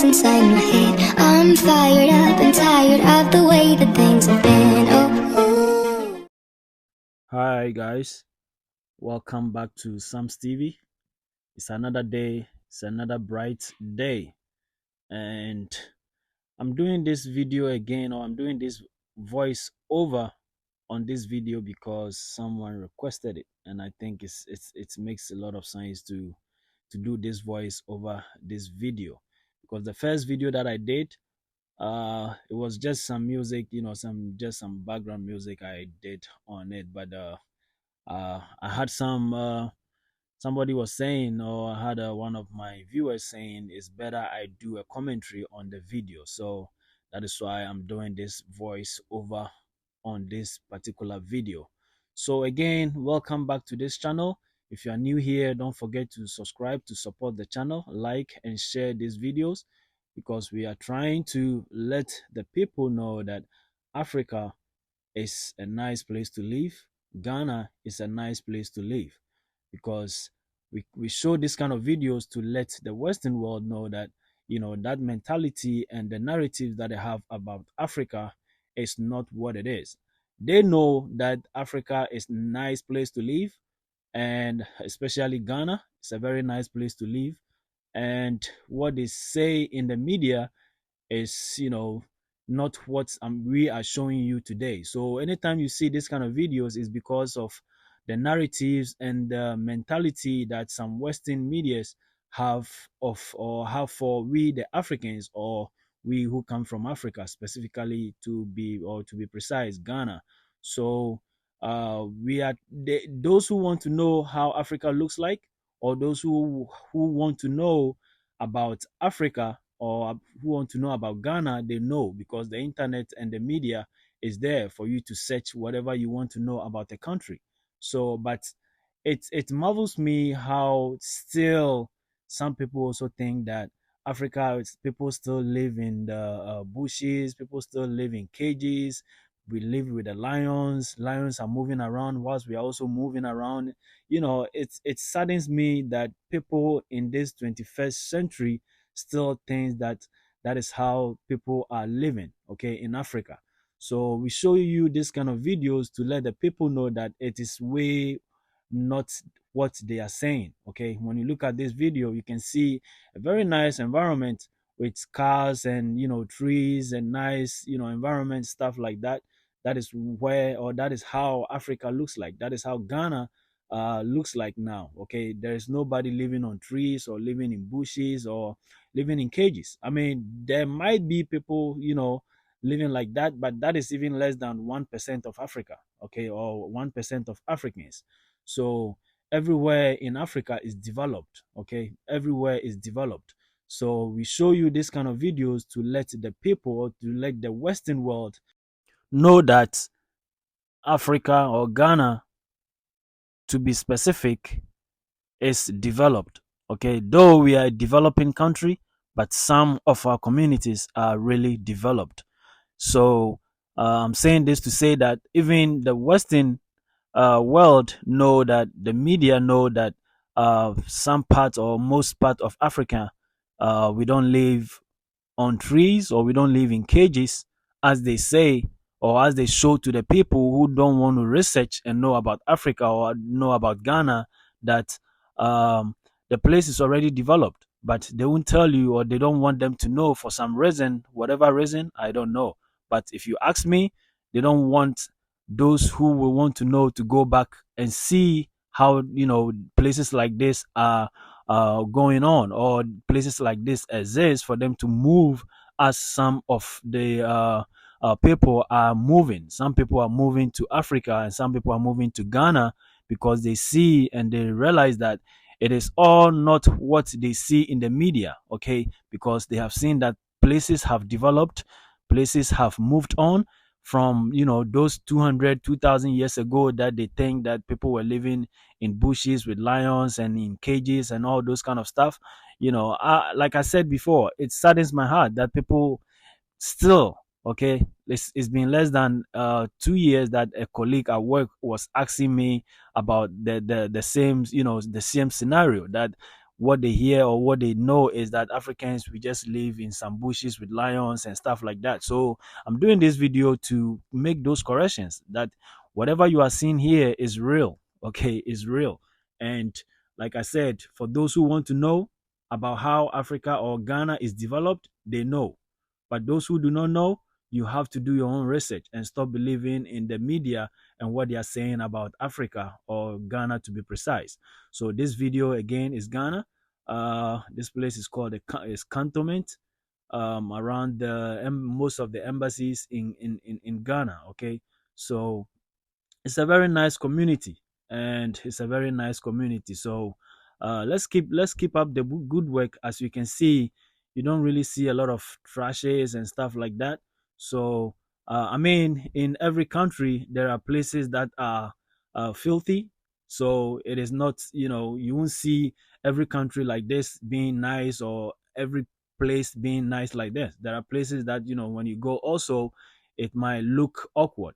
what's inside my head. I'm fired up and tired of the way that things have been. Oh, Hi guys, welcome back to Sam's TV. It's another day, it's another bright day, and I'm doing this video again, or I'm doing this voice over on this video because someone requested it, and I think it makes a lot of sense to do this voice over this video because the first video that I did, it was just some music, some background music I did on it, but I had somebody was saying, or I had one of my viewers saying it's better I do a commentary on the video. So that is why I'm doing this voice over on this particular video. So again, welcome back to this channel. If you are new here, don't forget to subscribe to support the channel, like and share these videos because we are trying to let the people know that Africa is a nice place to live. Ghana is a nice place to live because we show this kind of videos to let the Western world know that that mentality and the narrative that they have about Africa is not what it is. They know that Africa is a nice place to live, and especially Ghana is a very nice place to live. And what they say in the media is not what we are showing you today. So anytime you see this kind of videos is because of the narratives and the mentality that some Western medias have of or have for we the Africans, or we who come from Africa, specifically to be precise, Ghana. So we are those who want to know how Africa looks like, or those who want to know about Africa, or who want to know about Ghana, they know because the internet and the media is there for you to search whatever you want to know about the country. So, but it marvels me how still some people also think that Africa, people still live in the bushes, people still live in cages. We live with the lions. Lions are moving around whilst we are also moving around. It saddens me that people in this 21st century still think that that is how people are living, okay, in Africa. So we show you this kind of videos to let the people know that it is way not what they are saying. Okay, when you look at this video, you can see a very nice environment with cars and trees and nice environment, stuff like that. That is where, or that is how Africa looks like. That is how Ghana looks like now. Okay, there is nobody living on trees or living in bushes or living in cages. I mean, there might be people living like that, but that is even less than 1% of Africa, okay, or 1% of Africans. So everywhere in Africa is developed, okay, everywhere is developed. So we show you this kind of videos to let the people, or to let the Western world know that Africa, or Ghana to be specific, is developed. Okay, though we are a developing country, but some of our communities are really developed. So I'm saying this to say that even the Western world know that, the media know that some part or most part of Africa, we don't live on trees, or we don't live in cages, as they say, or as they show to the people who don't want to research and know about Africa or know about Ghana, that the place is already developed. But they won't tell you, or they don't want them to know for some reason, whatever reason, I don't know. But if you ask me, they don't want those who will want to know to go back and see how places like this are going on, or places like this exist, for them to move as some of the people are moving. Some people are moving to Africa, and some people are moving to Ghana because they see and they realize that it is all not what they see in the media, okay, because they have seen that places have developed, places have moved on from those 200, 2,000 years ago, that they think that people were living in bushes with lions and in cages and all those kind of stuff. Like I said before, it saddens my heart that people still, okay, it's been less than 2 years that a colleague at work was asking me about the same the same scenario, that what they hear or what they know is that Africans, we just live in some bushes with lions and stuff like that. So I'm doing this video to make those corrections, that whatever you are seeing here is real. Okay, is real. And like I said, for those who want to know about how Africa or Ghana is developed, they know. But those who do not know, you have to do your own research and stop believing in the media and what they are saying about Africa or Ghana, to be precise. So this video again is Ghana. This place is called is Cantonment, around most of the embassies in Ghana. Okay, so it's a very nice community, and it's a very nice community. So let's keep up the good work. As you can see, you don't really see a lot of trashes and stuff like that. So I mean, in every country there are places that are filthy. So it is not, you won't see every country like this being nice, or every place being nice like this. There are places that, when you go also, it might look awkward.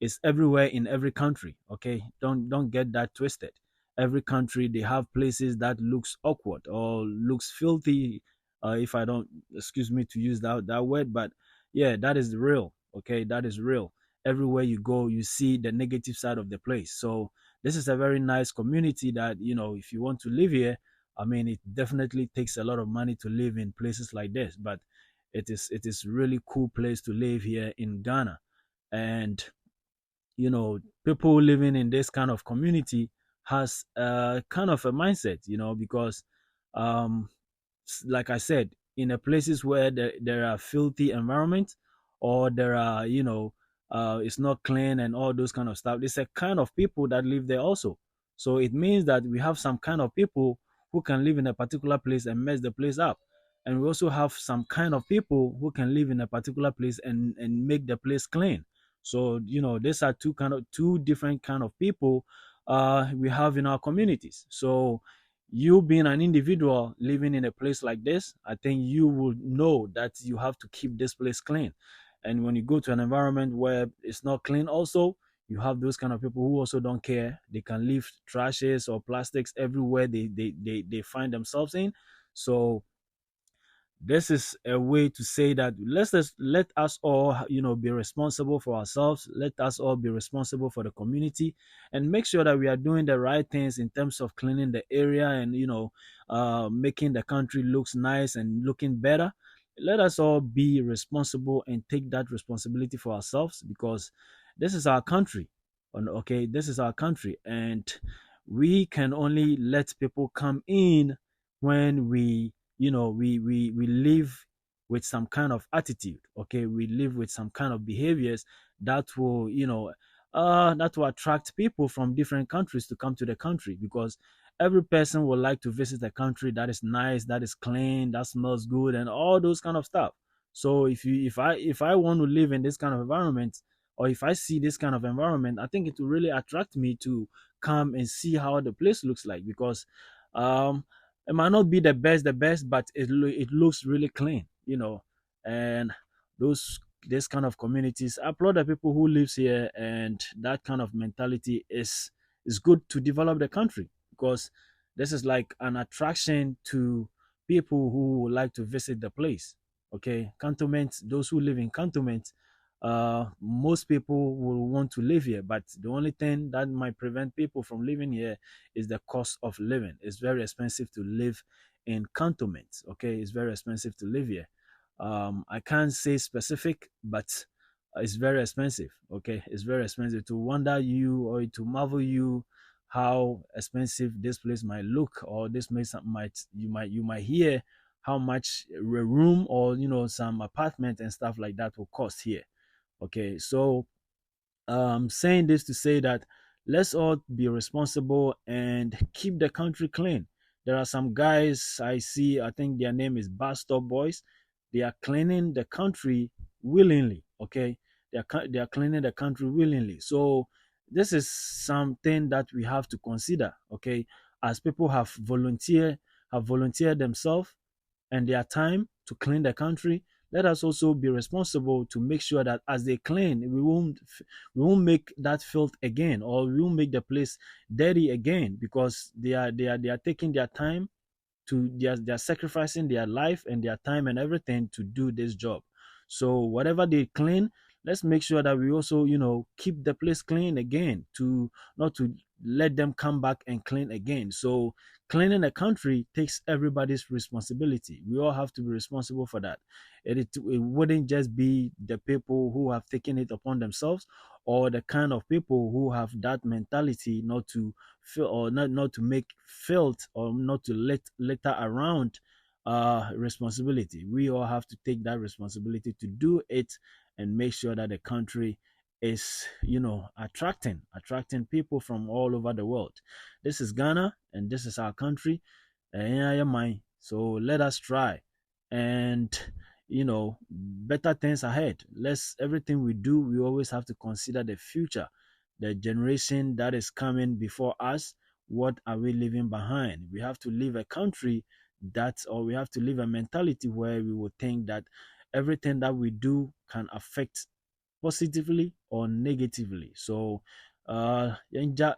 It's everywhere in every country. Okay, don't get that twisted. Every country, they have places that looks awkward or looks filthy, if I don't, excuse me to use that word, but yeah, that is real. Okay, that is real. Everywhere you go, you see the negative side of the place. So this is a very nice community that, if you want to live here, I mean, it definitely takes a lot of money to live in places like this, but it is really cool place to live here in Ghana. And people living in this kind of community has kind of a mindset, because um like I said, in the places where there are filthy environments, or there are, it's not clean and all those kind of stuff, there's a kind of people that live there also. So it means that we have some kind of people who can live in a particular place and mess the place up. And we also have some kind of people who can live in a particular place and make the place clean. So, these are two different kind of people we have in our communities. So you being an individual living in a place like this, I think you will know that you have to keep this place clean. And when you go to an environment where it's not clean, also, you have those kind of people who also don't care. They can leave trashes or plastics everywhere they find themselves in. So this is a way to say that let us all, be responsible for ourselves. Let us all be responsible for the community, and make sure that we are doing the right things in terms of cleaning the area, and making the country looks nice and looking better. Let us all be responsible and take that responsibility for ourselves, because this is our country. Okay, this is our country, and we can only let people come in when we live with some kind of attitude. Okay, we live with some kind of behaviors that will, that will attract people from different countries to come to the country, because every person would like to visit a country that is nice, that is clean, that smells good, and all those kind of stuff. So if I want to live in this kind of environment, or if I see this kind of environment, I think it will really attract me to come and see how the place looks like, because um it might not be the best, but it looks really clean, and those this kind of communities, I applaud the people who lives here, and that kind of mentality is good to develop the country, because this is like an attraction to people who like to visit the place. Okay, cantonments, those who live in cantonments, most people will want to live here, but the only thing that might prevent people from living here is the cost of living. It's very expensive to live in cantonments. Okay, it's very expensive to live here. I can't say specific, but it's very expensive. Okay, it's very expensive. To wonder you, or to marvel you how expensive this place might look, or this place might hear how much a room, or some apartment and stuff like that will cost here. Okay, so saying this to say that let's all be responsible and keep the country clean. There are some guys I see, I think their name is Bus Stop Boys. They are cleaning the country willingly. Okay, they are cleaning the country willingly. So this is something that we have to consider. Okay, as people have volunteered themselves and their time to clean the country, let us also be responsible to make sure that as they clean, we won't make that filth again, or we won't make the place dirty again, because they are taking their time they're sacrificing their life and their time and everything to do this job. So whatever they clean, let's make sure that we also, keep the place clean again, to not to let them come back and clean again. So cleaning a country takes everybody's responsibility. We all have to be responsible for that. It wouldn't just be the people who have taken it upon themselves, or the kind of people who have that mentality not to feel, or not to make felt, or not to let litter around responsibility. We all have to take that responsibility to do it and make sure that the country is, attracting people from all over the world. This is Ghana and this is our country. So let us try, and better things ahead. Let's Everything we do, we always have to consider the future, the generation that is coming before us. What are we leaving behind? We have to leave a country or we have to leave a mentality where we will think that everything that we do can affect positively or negatively. So yɛngya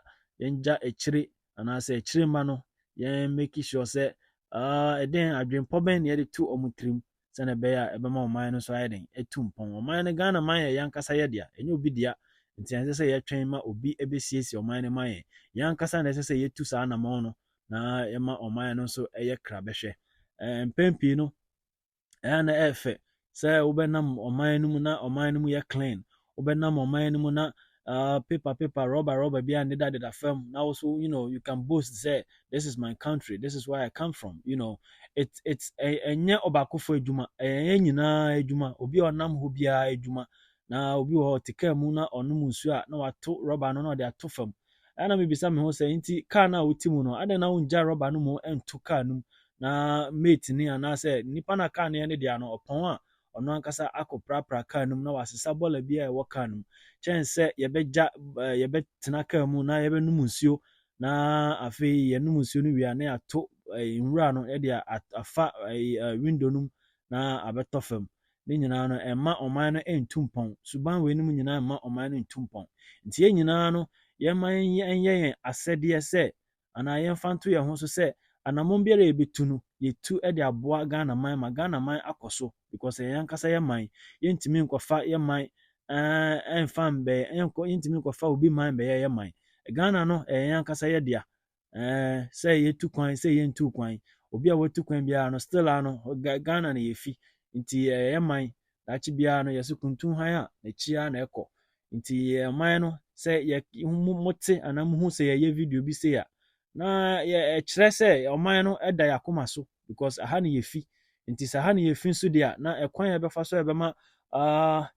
akyire anaasɛ akyire ma no, yɛn make sure sɛ ɛdɛn adwempɔ bɛn na yɛde to ɔmo tirim, sɛnɛ ɛbɛyɛ a ɛbɛma ɔman no so ayɛ den ɛtu mpɔn. Ɔman no, Ghana man yɛ yɛn ankasa yɛ dea, ɛnyɛ obi dea. Nti ɛnsɛ sɛ yɛtwɛn ma obi ɛbɛsiesie ɔman no ma yɛn. Yɛn ankasa na ɛsɛ sɛ yɛtu saa anamɔn no, na yɛma ɔman no nso ɛyɛ krabɛhwɛ. Mpɛn pii no, ɛyɛ na ɛyɛ fɛ sɛ wobɛnam ɔman no mu na ɔman no mu yɛ clean. Wobɛnam ɔman no mu na paper, rubber bi a deda fam. Now also, you can boast, say, this is my country, this is where I come from. It's ɛnyɛ ɔbaakofo adwuma, ɛyɛ nyinaa adwuma. Obi a ɔnam hɔ biara adwuma. Na obi wɔ hɔ te kaa mu na ɔnom nsuo a na wato rubber no na ɔde ato fam. Ɛna mebisa me ho sɛ, nti kaa no a wote mu no, adɛn na wongya rubber no mu ɛnto kaa no mu, na mate ni anaasɛ nipa na kaa no yɛ ne deɛ no ɔpɔn a ɔno ankasa akɔprapra kaa no mu na wasesa bɔɔla bi a ɛwɔ kaa no mu, kyɛn sɛ yɛbɛtena kaa mu na yɛbɛnom nsuo, na afei yɛnom nsuo no wie a na yɛato nwura no de afa window no mu na abɛtɔ fam. Ne nyinaa no ɛma ɔman no ntu mpɔn. Suban wei no mu nyinaa ɛma ɔman no ntu mpɔn. Nti yɛn nyinaa no, yɛma yɛnyɛ yɛn asɛdeɛ sɛ, anaa yɛmfa nto yɛn ho so sɛ, anamɔn biara yɛbɛtu no, yɛtu de aboa Ghana man ma Ghana man akɔ so, because yɛn ankasa yɛ man. Yɛntumi nkɔfa yɛ man yɛntumi nkɔfa obi man bɛyɛ yɛ man. Ghana no ɛyɛ yɛn ankasa yɛ dea. Sɛ yɛtu kwan, sɛ yɛntu kwan, obi a watu kwan biara no, still Ghana na yɛfi. Nti yɛ man, daakye biara no yɛso kuntum han a n'akyi ara na ɛkɔ. Nti ɔman no, sɛ mote anaa mohu sɛ yɛyɛ video bi sei a, na ɛkyerɛ sɛ ɔman no ɛda yɛ akoma so, because aha ne yɛfi. Nti sɛ aha ne yɛfi nso deɛ a, na ɛkwan yɛbɛfa so ɛbɛma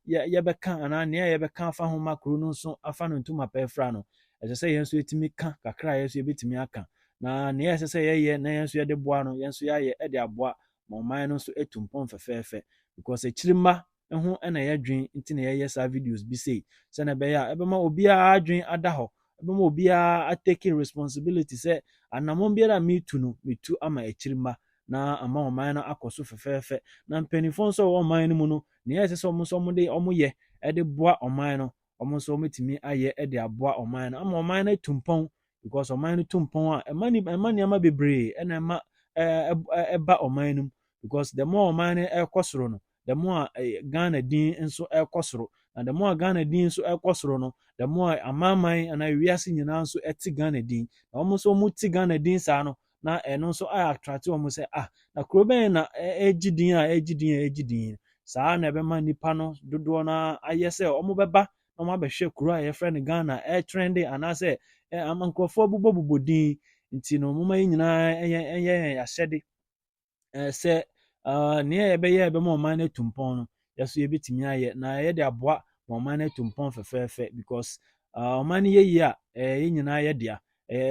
yɛbɛka, anaa nea yɛbɛka afa ho makro no nso afa no ntoma pɛɛfra no, ɛsɛ sɛ yɛn nso yɛtumi ka kakra a yɛn nso yɛbɛtumi aka. Na nea ɛsɛ sɛ yɛyɛ na yɛn nso yɛde boa no, yɛn nso yɛayɛ ɛde aboa ma ɔman no nso ɛtu mpɔn fɛfɛɛfɛ, because akyiri mma ho ɛna yɛdwen, nti na yɛyɛ saa videos bi sei, sɛnɛ ɛbɛyɛ a ɛbɛma obiara adwen ada hɔ, ɛbɛma obiara atake responsibility sɛ anamɔn biara a metu no, metu ama akyiri mma, na ama ɔman no akɔ so fɛfɛɛfɛ. Na mpanimfoɔ nso a wɔwɔ ɔman no mu no, nea ɛsɛ sɛ ɔmo nso ɔmo yɛ ɛde boa ɔman no, ɔmo nso ɔmotumi ayɛ ɛde aboa ɔman no, ama ɔman no atu mpɔn, because ɔman no tu mpɔn a ɛma nneɛma bebree ɛna ɛma ɛba ɔman no mu, because the more ɔman no ɛkɔ soro no, the more Ghana din nso ɛkɔ soro, na the more Ghana din nso ɛkɔ soro no, the more amanaman anaa wiase nyinaa nso ɛte Ghana din, na ɔmo nso ɔmo te Ghana din saa no, na ɛno nso ayɛ attract ɔmo sɛ, na kuro bɛn na ɛgye din saa, na ɛbɛma nipa no dodoɔ no ayɛ sɛ ɔmo bɛba na ɔmo abɛhwɛ kuro a yɛfrɛ no Ghana ɛtrende, anaasɛ nkurɔfoɔ bobɔ din. Nti no moma yɛn nyinaa ɛyɛ yɛn ahyɛde sɛ nea yɛbɛyɛ ɛbɛma ɔman no atu mpɔn no, yɛso yɛbɛtumi ayɛ, na yɛde aboa ma ɔman no atu mpɔn fɛfɛɛfɛ, because ɔman no yɛ yie a yɛn nyinaa yɛ dea.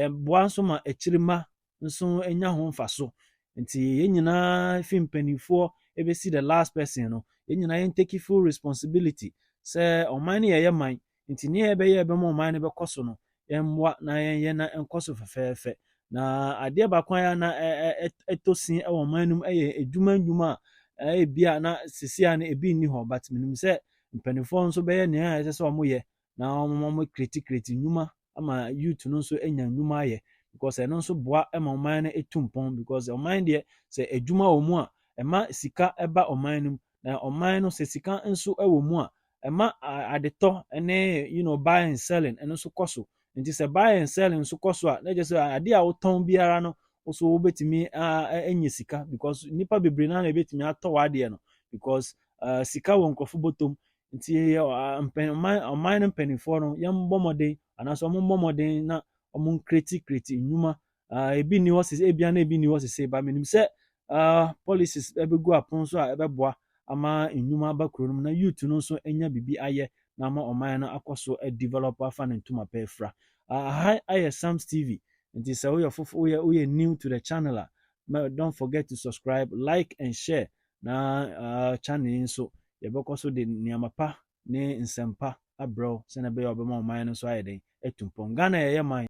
Boa nso ma akyiri mma nso anya ho mfaso. Nti yɛn nyinaa fi mpanimfoɔ ɛbɛsi the last person no, yɛn nyinaa yɛn take full responsibility sɛ ɔman no yɛyɛ man. Nti nea yɛbɛyɛ ɛbɛma ɔman no bɛkɔ so no, yɛmmoa na yɛnyɛ na ɛnkɔ so fɛfɛɛfɛ. Na adeɛ baako a na ɛtɔ sin ɛwɔ ɔman no mu ɛyɛ edwuma a ebia na sisi a no ebi nni hɔ, but menim sɛ mpanimfoɔ nso bɛyɛ nea ɛsɛ sɛ ɔmo yɛ, na ɔmo create nnwuma ama youth no nso anya nnwuma ayɛ. because ɛno nso boa ma ɔman no etu mpɔn because ɔman deɛ sɛ adwuma wɔ mu a ɛma sika ɛba ɔman no mu na ɔman no sɛ sika nso wɔ mu a ɛma adetɔ ne buy and selling ɛno nso kɔ so nti sɛ buy and selling nso kɔ so a na gye sɛ adeɛ a wotɔn biara no nso wobɛtumi anya sika because nipa bebree na ebɛtumi atɔ w'adeɛ no because sika wɔ nkurɔfo bɔtɔm nti ɔman no mpanimfoɔ no yɛmbɔ mmɔden anaasɛ ɔmo mbɔ mmɔden na ɔmo kreti nnwuma ebi ni hɔ sese ebia na ebi ni hɔ sese ba menim sɛ policies ɛbɛgu apɔn so a ɛbɛboa ama nnwuma aba kuro no mu na youth no nso anya bibi ayɛ na ama ɔman no akɔ so develop afa ne ntoma pɛ fra aha ayɛ Psalms TV nti sɛ woyɛ new to the channel a don't forget to subscribe, like and share na channel yi nso yɛbɛkɔ so de nneɛma pa ne nsɛmpa abrɛw sɛnɛ ɛbɛyɛ ɔbɛma ɔman no nso ayɛ den atu mpɔn Ghana yɛyɛ man